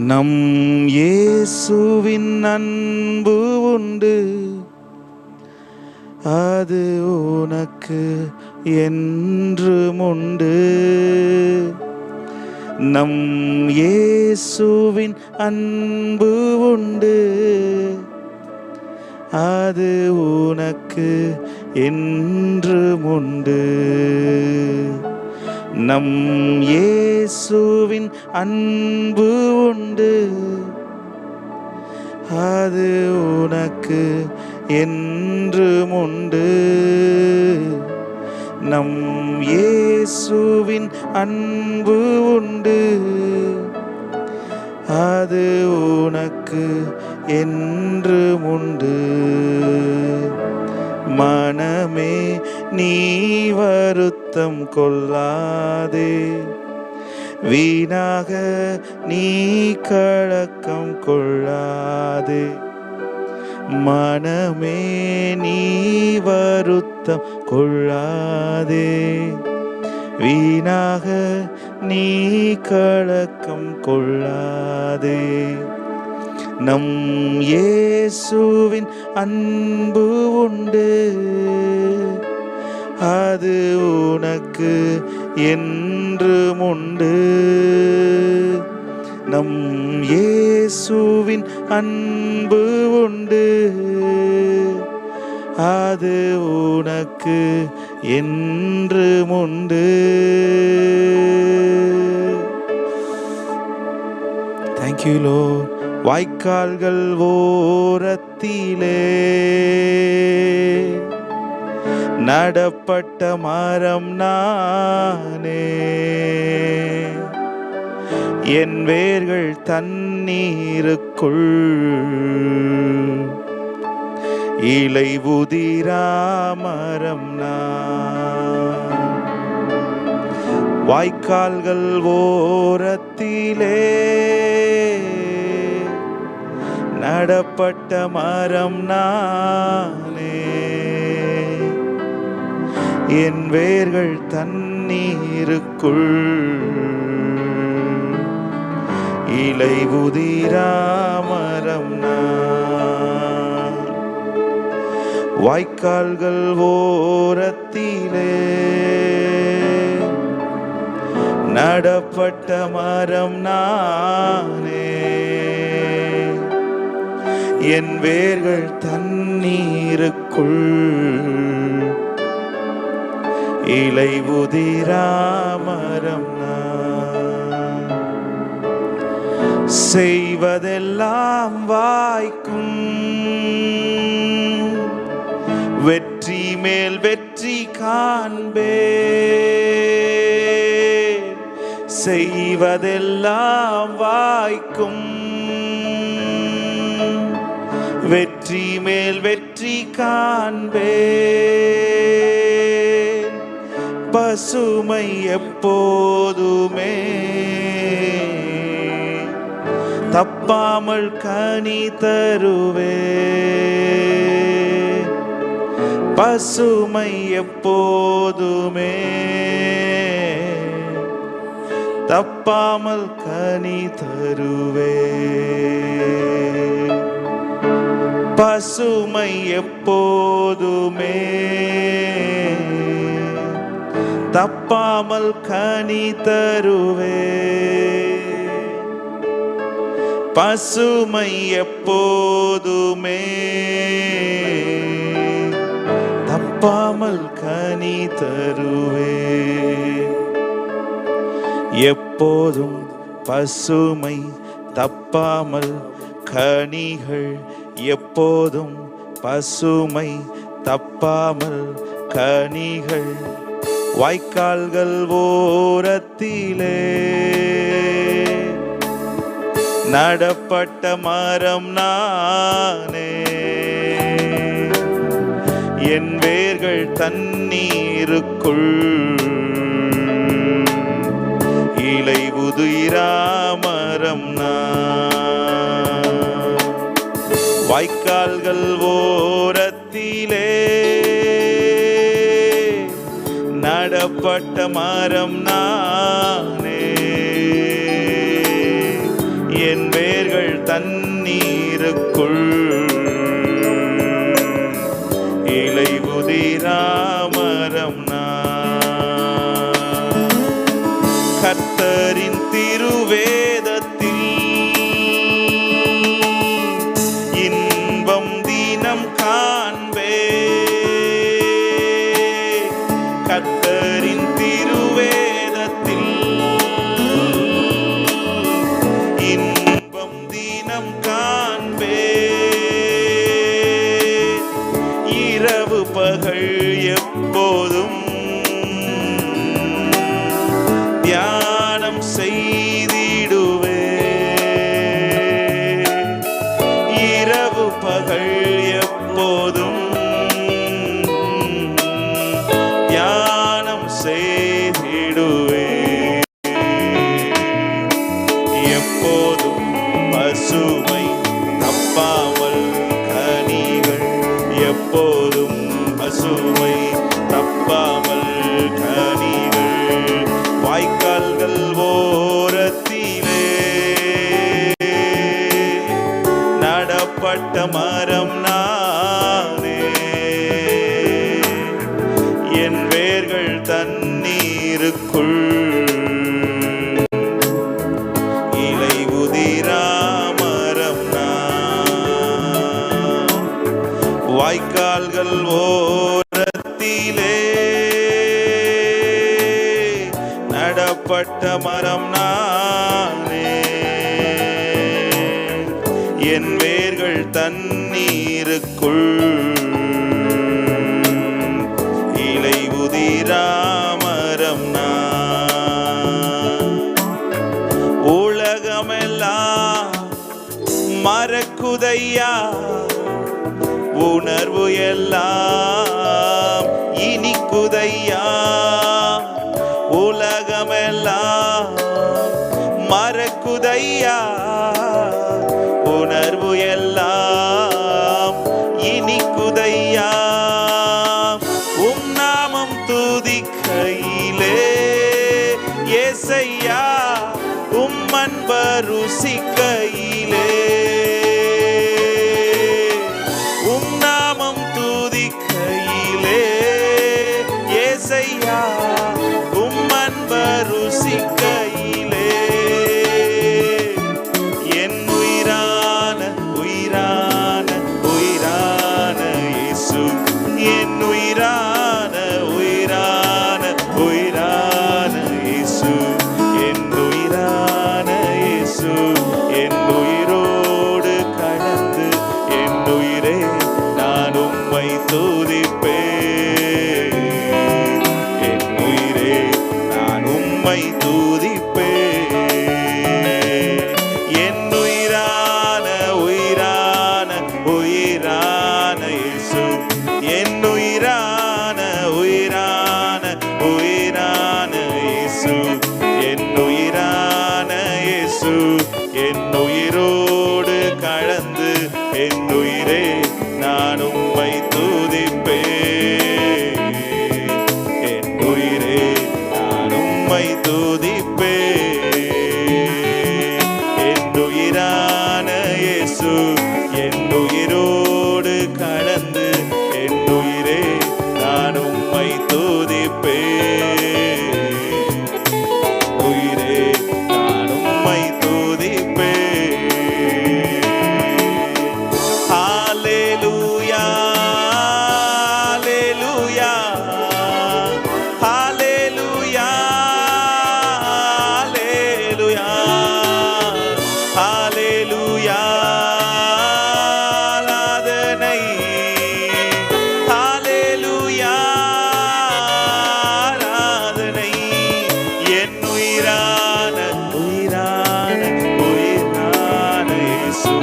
நம் இயேசுவின் அன்பு உண்டு, அது உனக்கு என்றும் உண்டு. நம் இயேசுவின் அன்பு உண்டு, அது உனக்கு என்றும் உண்டு. நம் இயேசுவின் அன்பு உண்டு, அது உனக்கு என்றும் உண்டு. நம் இயேசுவின் அன்பு உண்டு, அது உனக்கு என்றும் உண்டு. மனமே நீ வருத்தம் கொள்ளாதே, வீணாக நீ கலக்கம் கொள்ளாதே. மனமே நீ வருத்தம் கொள்ளாதே, வீணாக நீ கலக்கம் கொள்ளாதே. நம் இயேசுவின் அன்பு உண்டு, அது உனக்கு என்றும் உண்டு. நம் இயேசுவின் அன்பு உண்டு, அது உனக்கு என்றும் உண்டு. Thank you, Lord. வாய்க்கால்கள் ஓரத்திலே நடப்பட்ட மரம் நானே, என் வேர்கள் தண்ணீருக்குள் இலை உதிரா மரம் நான். வாய்க்கால்கள் ஓரத்திலே நடப்பட்ட மரம் நானே, என் வேர்கள் தண்ணீருக்குள் இலை உதிரா மரம் நான். வாய்க்கால்கள் ஓரத்திலே நடப்பட்ட மரம் நானே, என் வேர்கள் தண்ணீருக்குள் இலை உதிரா மரம் நான். செய்வதெல்லாம் வாய்க்கும், வெற்றி மேல் வெற்றி காண்பே. செய்வதெல்லாம் வாய்க்கும், வெற்றி மேல் வெற்றி காண்பே. பசுமை எப்போதுமே தப்பாமல் கனி தருவே. பசுமை எப்போதுமே தப்பாமல் கனி தருவே. பசுமை எப்போதுமே தப்பாமல் கனி தருவே. பசுமை எப்போதுமே தப்பாமல் கனி தருவே. எப்போதும் பசுமை தப்பாமல் கனிகள், எப்போதும் பசுமை தப்பாமல் கனிகள். வாய்க்கால்கள் ஓரத்திலே நடப்பட்ட மரம் நானே, என் வேர்கள் தண்ணீருக்குள் இலை உதிரா மரம் நான். வாய்க்கால்கள் ஓரத்திலே நடப்பட்ட மரம் நானே, என் வேர்கள் தண்ணீருக்குள். இலை உதிராமரம் நான். கர்த்தரின் திருவேதத்தில் இன்பம் தினம் காண்பே. கர்த்தரின் திருவேதத்தில் இன்பம் தினம் காண்பே. இரவு பகல் எப்போதும் தியானம் செய்திடுவே. இரவு பகல் எப்போதும் தியானம் செய்திடுவே. எப்போதும் பசுமை தப்பாமல் கனிகள். எப்போதும் பசுமை தப்பாமல் கனிகள். வாய்க்கால்கள் ஓரத்திலே நடப்பட்ட மரம் நானே. என் வேர்கள் தண்ணீருக்குள். இலை உதிராமரம் நான். வாய்க்கால்கள் ஓரத்திலே நடப்பட்ட மரம் நானே. என் வேர்கள் தண்ணீருக்குள். இலை உதிராமரம் நான். உலகமெல்லாம் மறக்குதையா. உணர்வு எல்லாம் இனிக்குதையா. உலகமெல்லாம் மறக்குதையா. உணர்வு எல்லாம் இனிக்குதையா. உம் நாமம் துதிக்கையிலே ஏசையா. உம் அன்பு ருசிக்கையிலே. உம் நாமம் துதிக்கையிலே ஏசையா. உம் அன்பு ருசிக்கையிலே. என் உயிரான உயிரான உயிரான இயேசு. என் உயிரான உயிரான உயிரான இயேசு. என் உயிரான இயேசு. என் உயிரோடு கலந்து என் உயிரே நான் உம்மை துதிப்பேன். என் உயிரே நான் உம்மை துதிப்பேன். என் உயிரான உயிரான உயிரான இயேசு. என் உயிரான உயிரான உயிரான இயேசு. என் உயிரான இயேசு. என் உயிரோடு கலந்து என் உயிரே நான் உம்மை துதிப்பேன். என் உயிரே நான் உம்மை துதிப்பேன். என் உயிரான இயேசு. என் உயிரோடு கலந்து என் உயிரே நான் உம்மை துதிப்பேன். உயிரே நான் உம்மை துதிப்பேன். ஹல்லேலூயா ஹல்லேலூயா ஹல்லேலூயா ஹல்லேலூயா. ஆராதனை. ஹல்லேலூயா ஆராதனை. என் உயிரான உயிரான உயிரான இயேசு.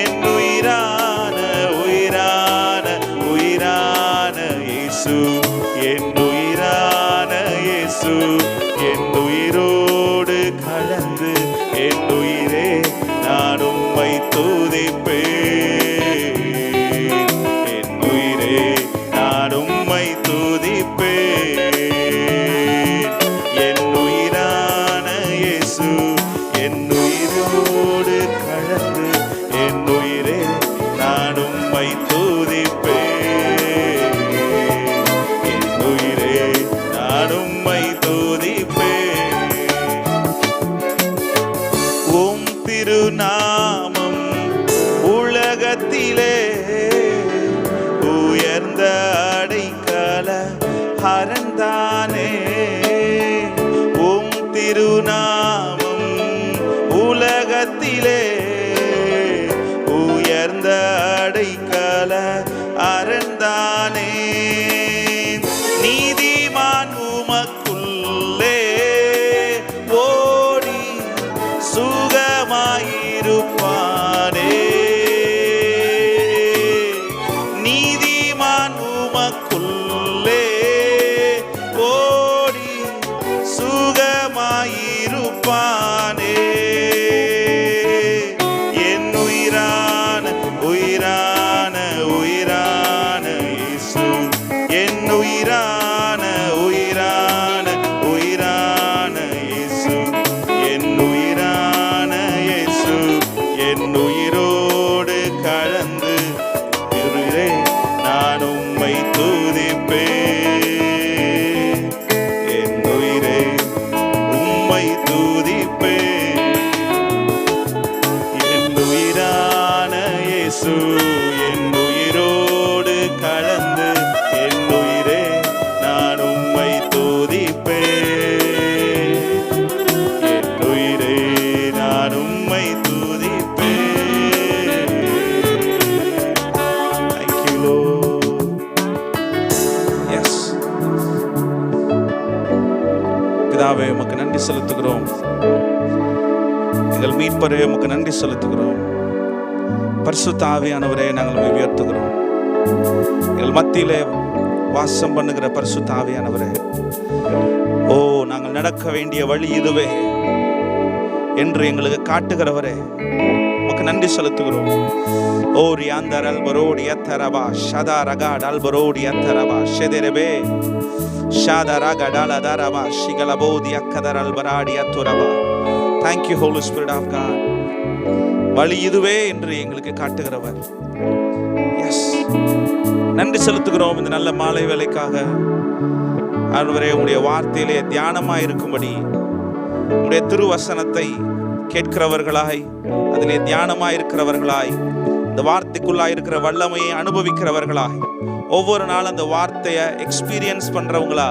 என் உயிரான உயிரான உயிரான இயேசு. என் உயிரான இயேசு. என் உயிரோடு கலந்து என் உயிரே நான் உம்மை துதிப்பேன். என் உயிரே நான் உம்மை துதிப்பேன். என் உயிரான இயேசு. என் உயிரோடு அறந்தானே. உம் திருநாமம் உலகத்திலே உயர்ந்த அடைக்கல அறந்தானே. நீதிமான் உமக்குள்ளே ஓடி சுகமாயிருப்பானே. நீதிமான் உமக்குள்ளே ஓடி சுகமாயிருப்பானே. என் உயிரான உயிரான உயிரான இயேசு, என் உயிரான உயிரான உயிரான இயேசு, என் உயிரான இயேசு, என் உயிரோடு கலந்து நான் உம்மை துதிப்பேன். என் உயிரே உம்மை துதிப்பேன். என் உயிரான இயேசு, என் உயிரோடு கலந்து என் உயிரே நான் உம்மை துதிப்பேன். என் உயிரே நான் உம்மை துதிப்பேன். Thank you, Lord. Yes. பிதாவே, உமக்கு நன்றி செலுத்துகிறோம். எங்கள் மீட்பரே, உமக்கு நன்றி செலுத்துகிறோம். பரிசுத்த ஆவியானவரே, நாங்கள் உயர்த்துகிறோம். எங்கள் மத்தியிலே வாசம் பண்ணுகிற பரிசுத்த ஆவியானவரே, ஓ நாங்கள் நடக்க வேண்டிய வழி இதுவே என்று எங்களுக்கு காட்டுகிறவரே, உமக்கு நன்றி செலுத்துகிறோம். ஓ ரியாந்தர் அல்பரோடி அத்தரபா ஷதா ரகாட் அல்பரோடி அத்தரபா ஷெதெரபே ஷாதா ரகாட் அலதரபா ஷிகலபோதி அக்கதர் அல்பராடி அத்துரபா. Thank you, Holy Spirit of God. வழி இதுவே என்று எங்களுக்கு காட்டுகிறவர். எஸ், நன்றி செலுத்துகிறோம் இந்த நல்ல மாலை வேளைக்காக. ஆண்டவரே, உம்முடைய வார்த்தையிலே தியானமாய் இருக்கும்படி உம்முடைய திருவசனத்தை கேட்கிறவர்களாய், அதிலே தியானமாய் இருக்கிறவர்களாய், இந்த வார்த்தைக்குள்ளாய் இருக்கிற வல்லமையை அனுபவிக்கிறவர்களாய், ஒவ்வொரு நாளும் அந்த வார்த்தையை எக்ஸ்பீரியன்ஸ் பண்றவங்களா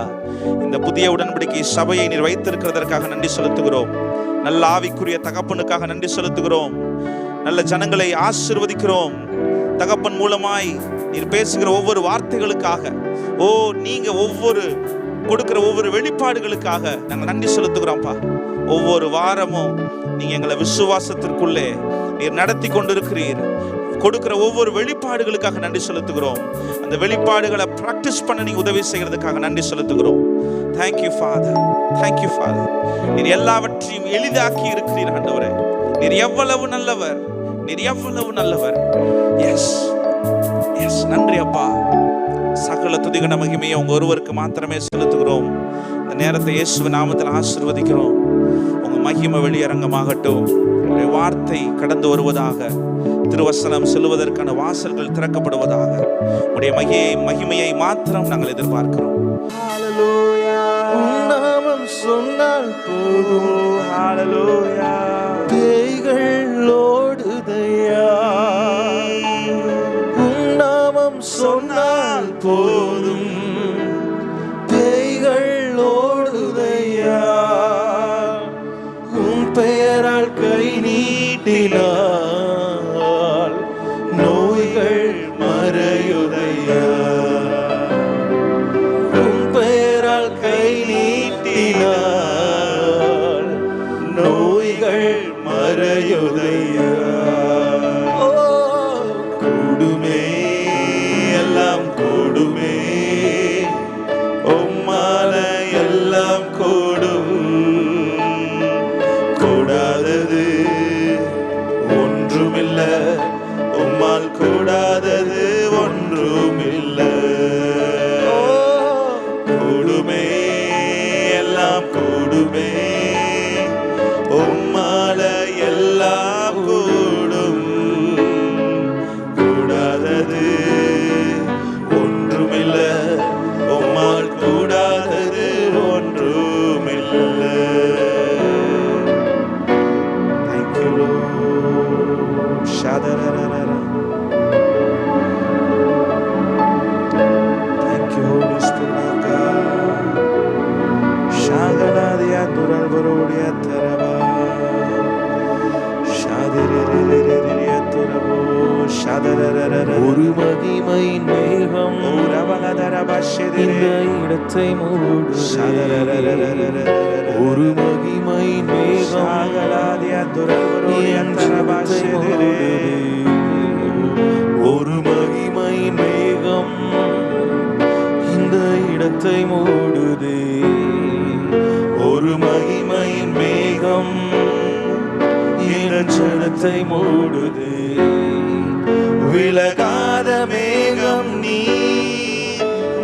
இந்த புதிய உடன்படிக்கை சபையை நீர் வைத்திருக்கிறதற்காக நன்றி செலுத்துகிறோம். நல்ல ஆவிக்குரிய தகப்பனுக்காக நன்றி செலுத்துகிறோம். நல்ல ஜனங்களை ஆசீர்வதிக்கிறோம். தகப்பன் மூலமாய் நீர் பேசுகிற ஒவ்வொரு வார்த்தைகளுக்காக, ஓ நீங்க ஒவ்வொரு கொடுக்கிற ஒவ்வொரு வெளிப்பாடுகளுக்காக நாங்கள் நன்றி செலுத்துகிறோம்ப்பா. ஒவ்வொரு வாரமும் நீங்க எங்களை விசுவாசத்திற்குள்ளே நீர் நடத்தி கொண்டிருக்கிறீர். கொடுக்கிற ஒவ்வொரு வெளிப்பாடுகளுக்காக நன்றி செலுத்துகிறோம். அந்த வெளிப்பாடுகளை பிராக்டிஸ் பண்ண நீங்க உதவி செய்யறதுக்காக நன்றி செலுத்துகிறோம். Thank you father, thank you father. நீர் எல்லாவற்றையும் எளிதாக்கி இருக்கிறீர் ஆண்டவரே. நீர் எவ்வளவு நல்லவர், நீர் எவ்வளவு நல்லவர். எஸ் எஸ், நன்றி அப்பா. சகல துதிகன மகிமையை உங்க ஒருவருக்கு மாத்திரமே செலுத்துகிறோம். இந்த நேரத்தை இயேசுவின் நாமத்தில் ஆசீர்வதிக்கிறோம். உங்க மகிமை வெளியரங்கமாகட்டும். உங்களுடைய வார்த்தை கடந்து வருவதாக, திருவசனம் செல்வதற்கான வாசல்கள் திறக்கப்படுவதாக. உடைய மகிமையை மாத்திரம் நாங்கள் எதிர்பார்க்கிறோம். ஹalleluya, நாமம் சொன்னால் போதும். ஹalleluya, பேய்கள் ஓடுதையா. நாமம் சொன்னால் போதும், பேய்கள் ஓடுதையா. உன் பெயரால் கை நீட்டினார், நோய்கள் மறையுதையா. உன் பெயரால் கை நீட்டினார், நோய்கள் மறையுதையா. கூடுமே, எல்லாம் கூடுமே, உம்மால எல்லாம் கூடும். கூடாதது ஒன்றுமில்ல, உம்மால் கூடாதது ஒன்றுமில்ல. கூடுமே, எல்லாம் கூடுமே, உம்மால எல்லாம் கூடும். கூடாதது ஒன்றுமில்ல, உம்மால் கூடாதது ஒன்றுமில்ல. Thank you, Lord. Shadararara. Thank you, Holy Spirit of God. இந்த இடத்தை மூடுதே. ஒரு மகிமை மேகம் ஒரு மகிமை மேகம் இந்த இடத்தை மூடுதே. ஒரு மகிமை மேகம் ஜனத்தை மூடுதே. விலகாத மேகம் நீ,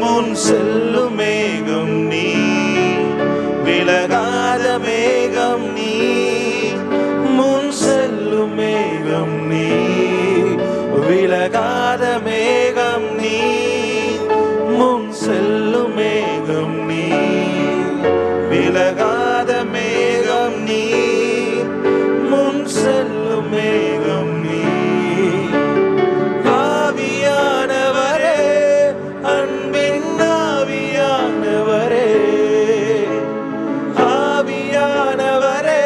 முன் செல்லும் மேகம் நீ. விலகாத மேகம் நீ, முன் செல்லும் மேகம் நீ. விலகாத மேகம் நீ, முன் செல்லும் மேகம் நீ. விலகாத மேகம் நீ, முன் செல்லும் மேகம் நீ. ஆவியானவரே, அன்பின் ஆவியானவரே, ஆவியானவரே,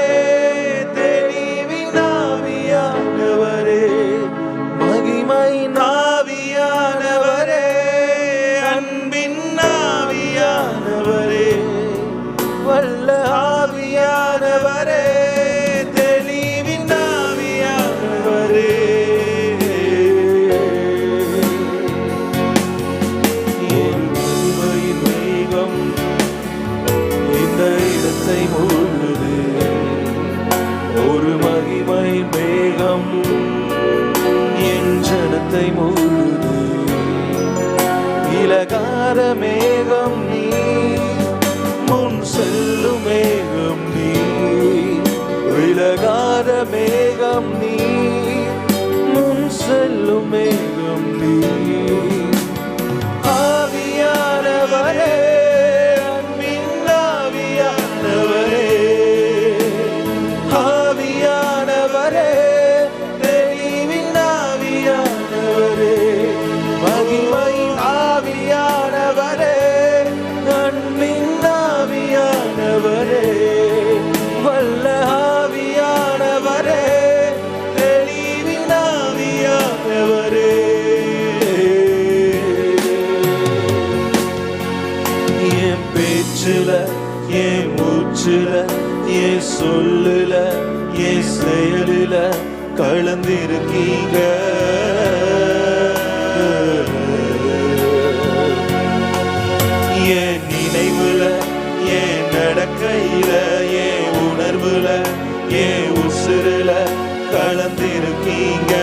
தெளிவின் ஆவியானவரே, மகிமையின் ஆவியானவரே, அன்பின் ஆவியானவரே, வல்ல ஆவியானவரே, தெளிவின் ஆவியானவரே. ஒரு மகிமையின் மேகம் இந்த இடத்தை மூடுதே. ஒரு மகிமை மேகம் என் ஜனத்தை மூடுதே. விலகாத மேகம் நீ, முன் செல்லும் மேகம் நீ. விலகாத மேகம் நீ, முன் செல்லும் மேகம் நீ. ஆவியானவரே, அன்பின் ஆவியானவரே, ஆவியானவரே, தெளிவின் ஆவியானவரே, மகிமையின் ஆவியானவரே, அன்பின் ஆவியானவரே, வல்ல ஆவியானவரே, தெளிவின் ஆவியானவரே. என் பேச்சுல, என் மூச்சுல, என் சொல்லுல, என் செயலுல கலந்திருக்கீங்க. என் நினைவுல, என் நடக்கையில, என் உணர்வுல, என் உசுருல கலந்திருக்கீங்க.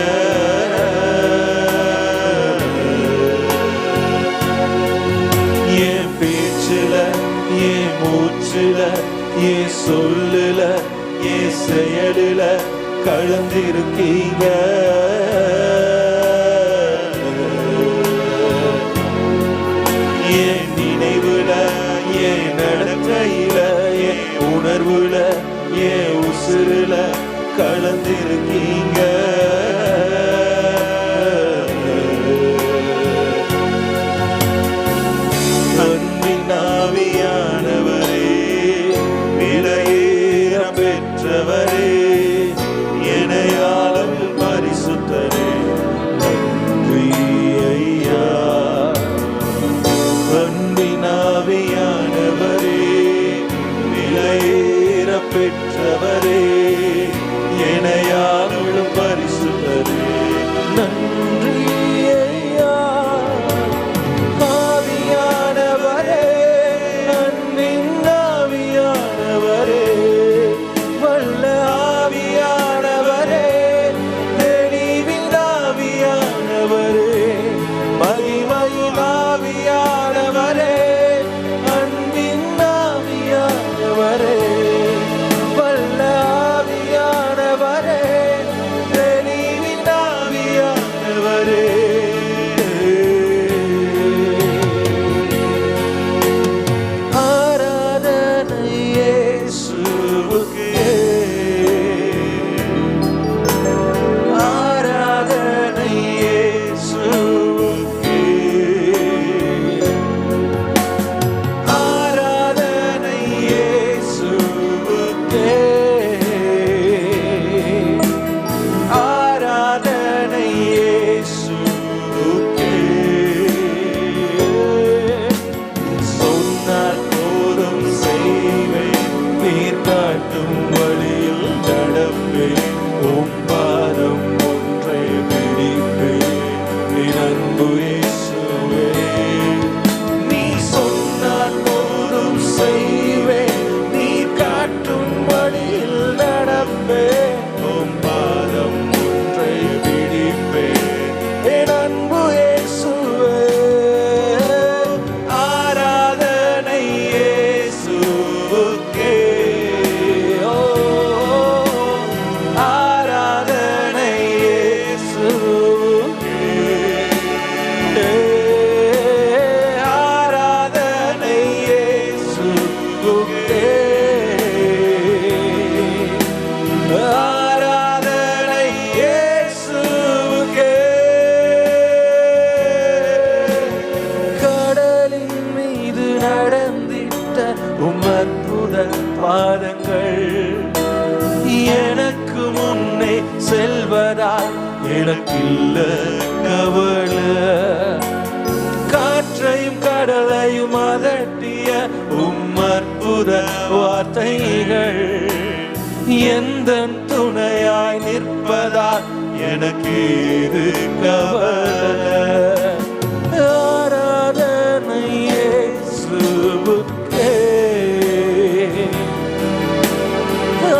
என் பேச்சுல, என் மூச்சுல, என் சொல்லுல, என் செயலுல கலந்திருக்கீங்க. என் நினைவுல, என் நடக்கையில, என் உணர்வுல, என் உசுருல கலந்திருக்கீங்க. அன்பின் ஆவியானவரே, விலையேற பெற்றவரே, இணையாளம் பரிசுத்தரே, நன்றி ஐயா. அன்பின் ஆவியானவரே, விலையேற பெற்றவரே, இணையாளம் பரிசுத்தரே, நன்றி ஐயா. ஆவியானவரே, அன்பின் ஆவியானவரே, வல்ல ஆவியானவரே, தெளிவின் ஆவியானவரே, மகிமையின் ஆவியானவரே, அன்பின் ஆவியானவரே, வல்ல பாதங்கள் எனக்கு முன்னே செல்வதால் எனக்கில்ல கவலை. காற்றையும் கடலையும் அதட்டிய அற்புத வார்த்தைகள் எந்தன் துணையாய் நிற்பதால் எனக்கு இது கவலை. ஆராதனை இயேசுவுக்கே,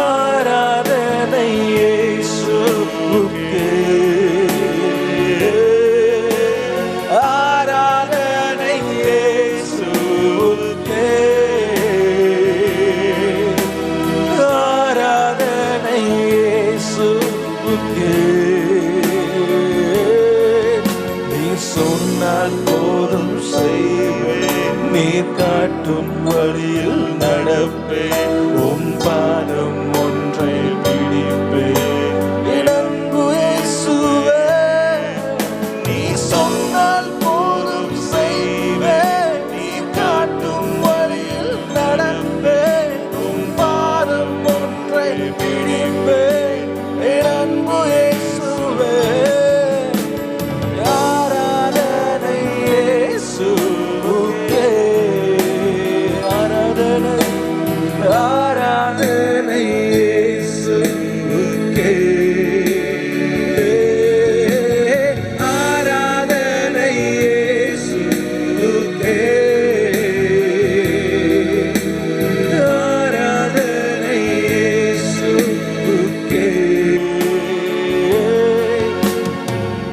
ஆராதனை இயேசுவுக்கே, ஆராதனை இயேசுவுக்கே, ஆராதனை இயேசுவுக்கே. சொன்னால் போதும் செய்வேன், நீர் காட்டும் வழியில் நடப்பேன், உம் பாதம் ஒன்றை பிடிப்பேன். இளம்பு இயேசுவே, நீ சொன்னால் போதும் செய்வேன், நீர் காட்டும் வழியில் நடப்பேன், உம் பாதம் ஒன்றை பிடிப்பேன். இளம்பு இயேசுவே, ஆராதனை இயேசுவுக்கே, ஆராதனை இயேசுவுக்கே, ஆராதனை இயேசுவுக்கே.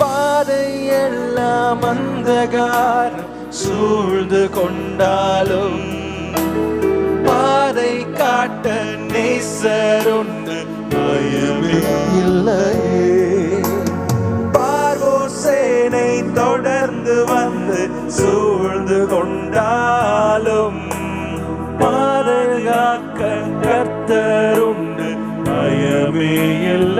பாதை எல்லாம் அந்தகாரம் சூழ்ந்து கொண்டாலும் பாதை காட்ட நேசருண்டு பயமே இல்லையே. பார்வோர் சேனை தொடர்ந்து வந்து சூழ்ந்து கொண்டாலும் பாதுகாக்க கர்த்தருண்டு பயமே இல்லை.